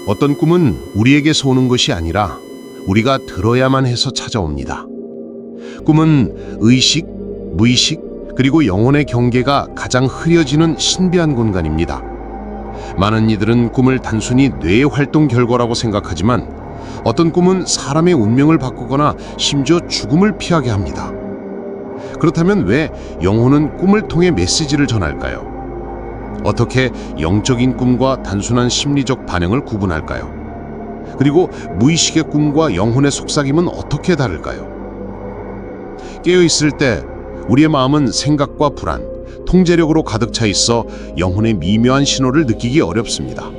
어떤 꿈은 우리에게서 오는 것이 아니라 우리가 들어야만 해서 찾아옵니다. 꿈은 의식, 무의식, 그리고 영혼의 경계가 가장 흐려지는 신비한 공간입니다. 많은 이들은 꿈을 단순히 뇌의 활동 결과라고 생각하지만 어떤 꿈은 사람의 운명을 바꾸거나 심지어 죽음을 피하게 합니다. 그렇다면 왜 영혼은 꿈을 통해 메시지를 전할까요? 어떻게 영적인 꿈과 단순한 심리적 반응을 구분할까요? 그리고 무의식의 꿈과 영혼의 속삭임은 어떻게 다를까요? 깨어있을 때 우리의 마음은 생각과 불안, 통제력으로 가득 차 있어 영혼의 미묘한 신호를 느끼기 어렵습니다.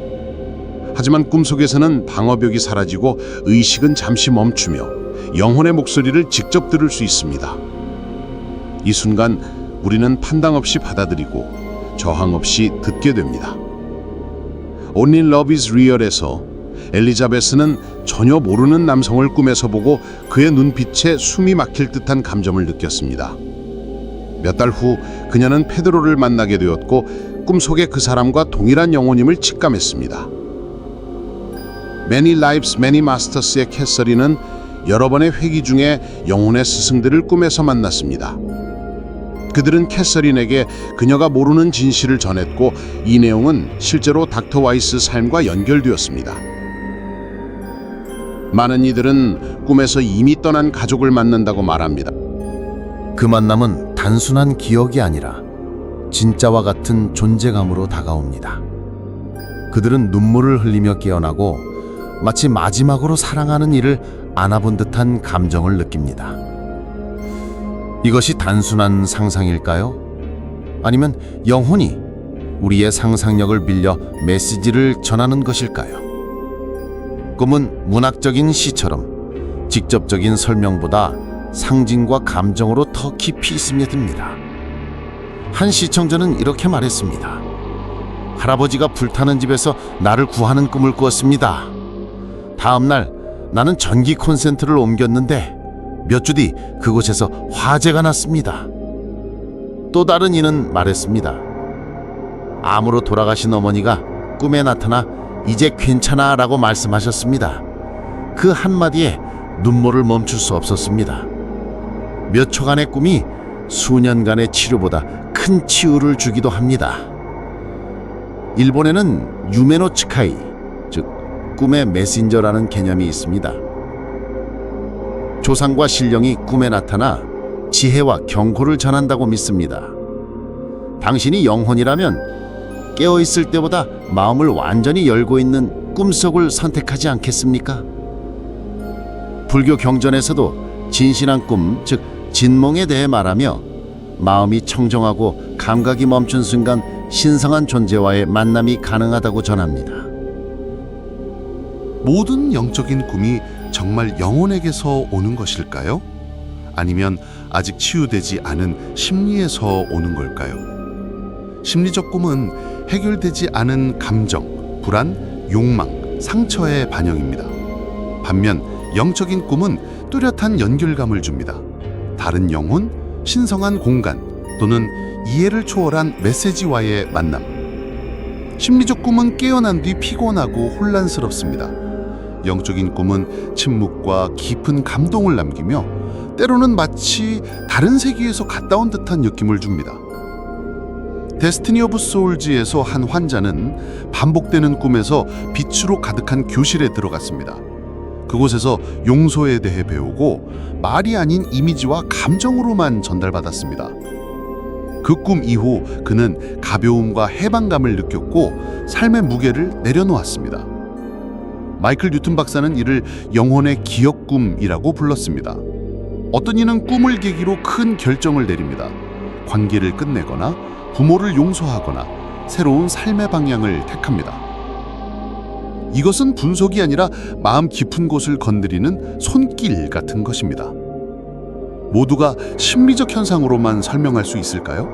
하지만 꿈속에서는 방어벽이 사라지고 의식은 잠시 멈추며 영혼의 목소리를 직접 들을 수 있습니다. 이 순간 우리는 판단 없이 받아들이고 저항 없이 듣게 됩니다. Only Love is Real에서 엘리자베스는 전혀 모르는 남성을 꿈에서 보고 그의 눈빛에 숨이 막힐 듯한 감정을 느꼈습니다. 몇 달 후 그녀는 페드로를 만나게 되었고 꿈속의 그 사람과 동일한 영혼임을 직감했습니다. Many Lives, Many Masters의 캐서린은 여러 번의 회기 중에 영혼의 스승들을 꿈에서 만났습니다. 그들은 캐서린에게 그녀가 모르는 진실을 전했고 이 내용은 실제로 닥터 와이스 삶과 연결되었습니다. 많은 이들은 꿈에서 이미 떠난 가족을 만난다고 말합니다. 그 만남은 단순한 기억이 아니라 진짜와 같은 존재감으로 다가옵니다. 그들은 눈물을 흘리며 깨어나고 마치 마지막으로 사랑하는 이를 안아본 듯한 감정을 느낍니다. 이것이 단순한 상상일까요? 아니면 영혼이 우리의 상상력을 빌려 메시지를 전하는 것일까요? 꿈은 문학적인 시처럼 직접적인 설명보다 상징과 감정으로 더 깊이 스며듭니다. 한 시청자는 이렇게 말했습니다. 할아버지가 불타는 집에서 나를 구하는 꿈을 꾸었습니다. 다음 날 나는 전기 콘센트를 옮겼는데 몇 주 뒤 그곳에서 화재가 났습니다. 또 다른 이는 말했습니다. 암으로 돌아가신 어머니가 꿈에 나타나 이제 괜찮아 라고 말씀하셨습니다. 그 한마디에 눈물을 멈출 수 없었습니다. 몇 초간의 꿈이 수년간의 치료보다 큰 치유를 주기도 합니다. 일본에는 유메노 츠카이, 즉 꿈의 메신저라는 개념이 있습니다. 조상과 신령이 꿈에 나타나 지혜와 경고를 전한다고 믿습니다. 당신이 영혼이라면 깨어있을 때보다 마음을 완전히 열고 있는 꿈속을 선택하지 않겠습니까? 불교 경전에서도 진실한 꿈, 즉 진몽에 대해 말하며 마음이 청정하고 감각이 멈춘 순간 신성한 존재와의 만남이 가능하다고 전합니다. 모든 영적인 꿈이 정말 영혼에게서 오는 것일까요? 아니면 아직 치유되지 않은 심리에서 오는 걸까요? 심리적 꿈은 해결되지 않은 감정, 불안, 욕망, 상처의 반영입니다. 반면 영적인 꿈은 뚜렷한 연결감을 줍니다. 다른 영혼, 신성한 공간 또는 이해를 초월한 메시지와의 만남. 심리적 꿈은 깨어난 뒤 피곤하고 혼란스럽습니다. 영적인 꿈은 침묵과 깊은 감동을 남기며 때로는 마치 다른 세계에서 갔다 온 듯한 느낌을 줍니다. 데스티니 오브 소울즈에서 한 환자는 반복되는 꿈에서 빛으로 가득한 교실에 들어갔습니다. 그곳에서 용서에 대해 배우고 말이 아닌 이미지와 감정으로만 전달받았습니다. 그 꿈 이후 그는 가벼움과 해방감을 느꼈고 삶의 무게를 내려놓았습니다. 마이클 뉴튼 박사는 이를 영혼의 기억 꿈이라고 불렀습니다. 어떤 이는 꿈을 계기로 큰 결정을 내립니다. 관계를 끝내거나 부모를 용서하거나 새로운 삶의 방향을 택합니다. 이것은 분석이 아니라 마음 깊은 곳을 건드리는 손길 같은 것입니다. 모두가 심리적 현상으로만 설명할 수 있을까요?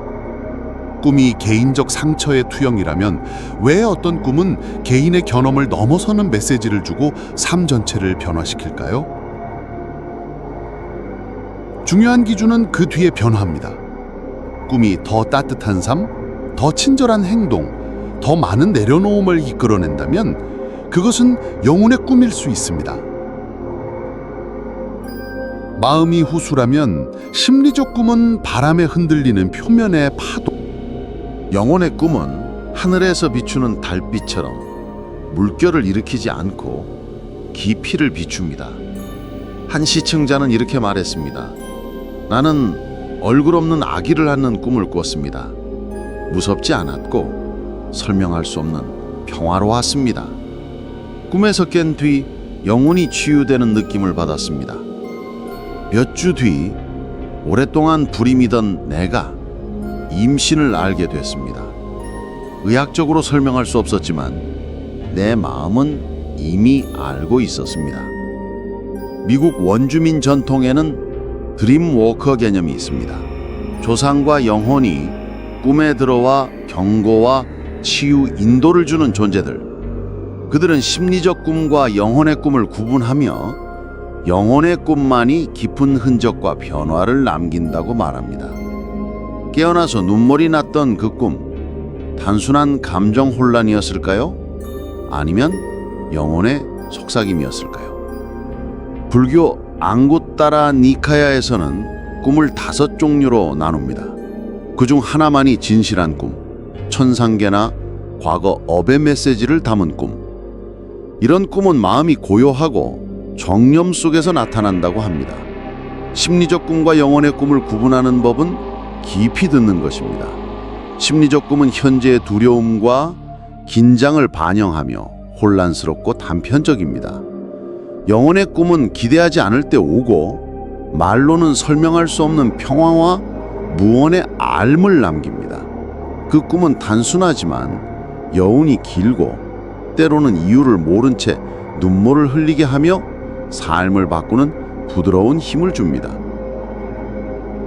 꿈이 개인적 상처의 투영이라면 왜 어떤 꿈은 개인의 견험을 넘어서는 메시지를 주고 삶 전체를 변화시킬까요? 중요한 기준은 그 뒤에 변화입니다. 꿈이 더 따뜻한 삶, 더 친절한 행동, 더 많은 내려놓음을 이끌어낸다면 그것은 영혼의 꿈일 수 있습니다. 마음이 후술하면 심리적 꿈은 바람에 흔들리는 표면의 파도. 영혼의 꿈은 하늘에서 비추는 달빛처럼 물결을 일으키지 않고 깊이를 비춥니다. 한 시청자는 이렇게 말했습니다. 나는 얼굴 없는 아기를 낳는 꿈을 꿨습니다. 무섭지 않았고 설명할 수 없는 평화로웠습니다. 꿈에서 깬 뒤 영혼이 치유되는 느낌을 받았습니다. 몇 주 뒤 오랫동안 불임이던 내가 임신을 알게 됐습니다. 의학적으로 설명할 수 없었지만 내 마음은 이미 알고 있었습니다. 미국 원주민 전통에는 드림워커 개념이 있습니다. 조상과 영혼이 꿈에 들어와 경고와 치유 인도를 주는 존재들. 그들은 심리적 꿈과 영혼의 꿈을 구분하며 영혼의 꿈만이 깊은 흔적과 변화를 남긴다고 말합니다. 깨어나서 눈물이 났던 그 꿈, 단순한 감정 혼란이었을까요? 아니면 영혼의 속삭임이었을까요? 불교 앙구따라 니카야에서는 꿈을 5종류로 나눕니다. 그중 하나만이 진실한 꿈, 천상계나 과거 업의 메시지를 담은 꿈. 이런 꿈은 마음이 고요하고 정념 속에서 나타난다고 합니다. 심리적 꿈과 영혼의 꿈을 구분하는 법은 깊이 듣는 것입니다. 심리적 꿈은 현재의 두려움과 긴장을 반영하며 혼란스럽고 단편적입니다. 영혼의 꿈은 기대하지 않을 때 오고 말로는 설명할 수 없는 평화와 무언의 앓음을 남깁니다. 그 꿈은 단순하지만 여운이 길고 때로는 이유를 모른 채 눈물을 흘리게 하며 삶을 바꾸는 부드러운 힘을 줍니다.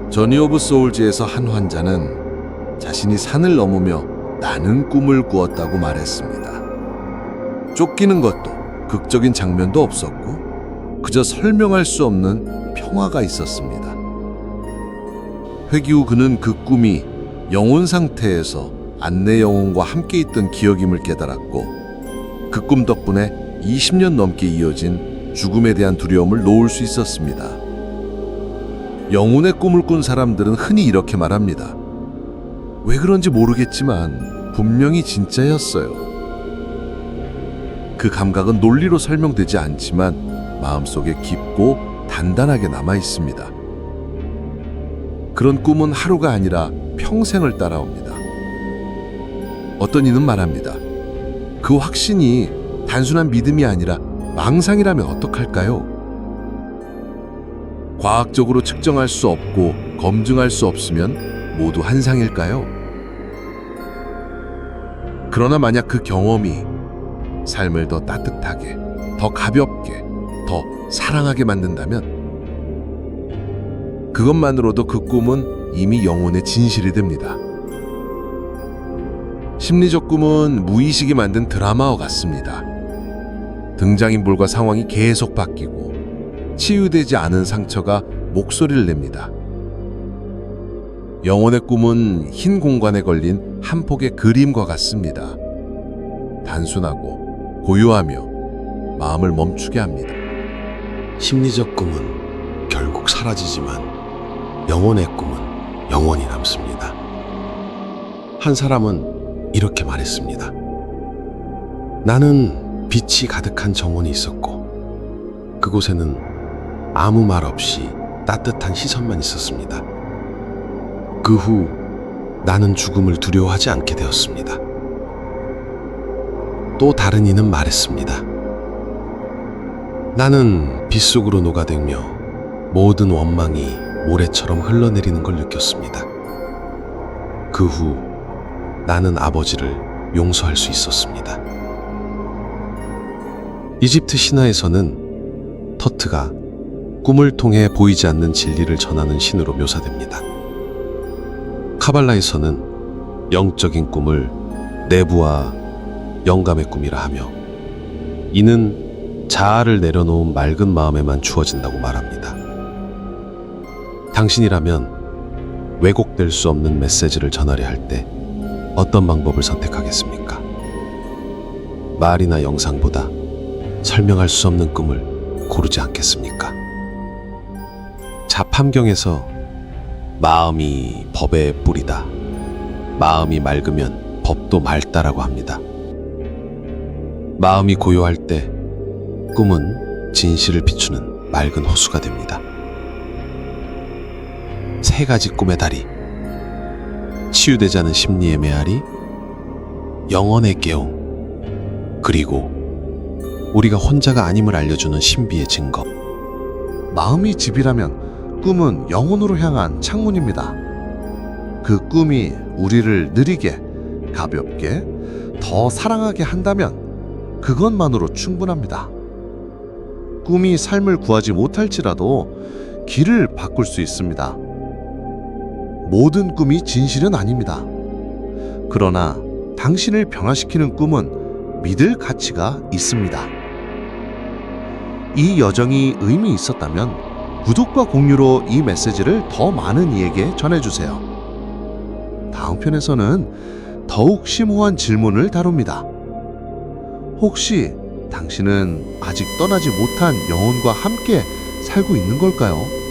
저니 오브 소울즈에서 한 환자는 자신이 산을 넘으며 나는 꿈을 꾸었다고 말했습니다. 쫓기는 것도 극적인 장면도 없었고 그저 설명할 수 없는 평화가 있었습니다. 회귀 후 그는 그 꿈이 영혼 상태에서 안내 영혼과 함께 있던 기억임을 깨달았고 그 꿈 덕분에 20년 넘게 이어진 죽음에 대한 두려움을 놓을 수 있었습니다. 영혼의 꿈을 꾼 사람들은 흔히 이렇게 말합니다. 왜 그런지 모르겠지만 분명히 진짜였어요. 그 감각은 논리로 설명되지 않지만 마음속에 깊고 단단하게 남아 있습니다. 그런 꿈은 하루가 아니라 평생을 따라옵니다. 어떤 이는 말합니다. 그 확신이 단순한 믿음이 아니라 망상이라면 어떡할까요? 과학적으로 측정할 수 없고 검증할 수 없으면 모두 한상일까요? 그러나 만약 그 경험이 삶을 더 따뜻하게, 더 가볍게, 더 사랑하게 만든다면 그것만으로도 그 꿈은 이미 영혼의 진실이 됩니다. 심리적 꿈은 무의식이 만든 드라마와 같습니다. 등장인물과 상황이 계속 바뀌고 치유되지 않은 상처가 목소리를 냅니다. 영혼의 꿈은 흰 공간에 걸린 한 폭의 그림과 같습니다. 단순하고 고요하며 마음을 멈추게 합니다. 심리적 꿈은 결국 사라지지만 영혼의 꿈은 영원히 남습니다. 한 사람은 이렇게 말했습니다. 나는 빛이 가득한 정원이 있었고 그곳에는 아무 말 없이 따뜻한 시선만 있었습니다. 그 후 나는 죽음을 두려워하지 않게 되었습니다. 또 다른 이는 말했습니다. 나는 빛 속으로 녹아들며 모든 원망이 모래처럼 흘러내리는 걸 느꼈습니다. 그 후 나는 아버지를 용서할 수 있었습니다. 이집트 신화에서는 터트가 꿈을 통해 보이지 않는 진리를 전하는 신으로 묘사됩니다. 카발라에서는 영적인 꿈을 내부와 영감의 꿈이라 하며 이는 자아를 내려놓은 맑은 마음에만 주어진다고 말합니다. 당신이라면 왜곡될 수 없는 메시지를 전하려 할 때 어떤 방법을 선택하겠습니까? 말이나 영상보다 설명할 수 없는 꿈을 고르지 않겠습니까? 잡함경에서 마음이 법의 뿌리다. 마음이 맑으면 법도 맑다라고 합니다. 마음이 고요할 때 꿈은 진실을 비추는 맑은 호수가 됩니다. 세 가지 꿈의 다리. 치유되지 않은 심리의 메아리, 영혼의 깨움, 그리고 우리가 혼자가 아님을 알려주는 신비의 증거. 마음이 집이라면 꿈은 영혼으로 향한 창문입니다. 그 꿈이 우리를 느리게, 가볍게, 더 사랑하게 한다면 그것만으로 충분합니다. 꿈이 삶을 구하지 못할지라도 길을 바꿀 수 있습니다. 모든 꿈이 진실은 아닙니다. 그러나 당신을 변화시키는 꿈은 믿을 가치가 있습니다. 이 여정이 의미 있었다면 구독과 공유로 이 메시지를 더 많은 이에게 전해주세요. 다음 편에서는 더욱 심오한 질문을 다룹니다. 혹시 당신은 아직 떠나지 못한 영혼과 함께 살고 있는 걸까요?